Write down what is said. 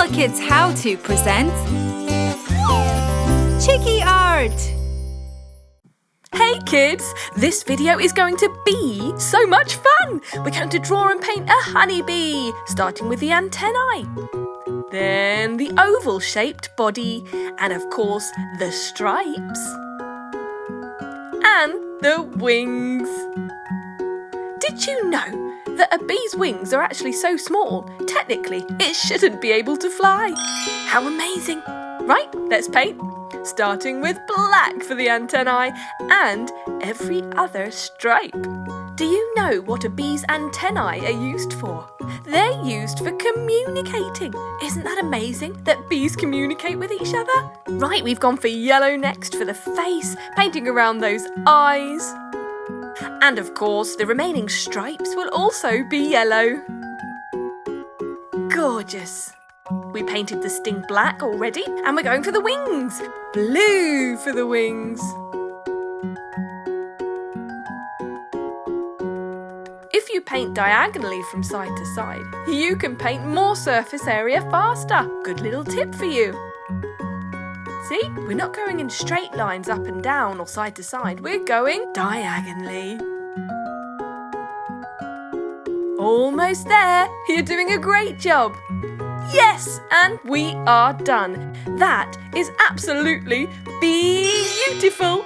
HooplaKidz How To presents Chiki Art! Hey kids, this video is going to be so much fun! We're going to draw and paint a honeybee, starting with the antennae, then the oval-shaped body, and of course the stripes, and the wings. Did you know that a bee's wings are actually so small, technically it shouldn't be able to fly? How amazing! Right, let's paint. Starting with black for the antennae and every other stripe. Do you know what a bee's antennae are used for? They're used for communicating. Isn't that amazing that bees communicate with each other? Right, we've gone for yellow next for the face, painting around those eyes. And of course, the remaining stripes will also be yellow. Gorgeous. We painted the sting black already, and we're going for the wings. Blue for the wings. If you paint diagonally from side to side, you can paint more surface area faster. Good little tip for you. See, we're not going in straight lines up and down or side to side. We're going diagonally. Almost there. You're doing a great job. Yes, and we are done. That is absolutely beautiful.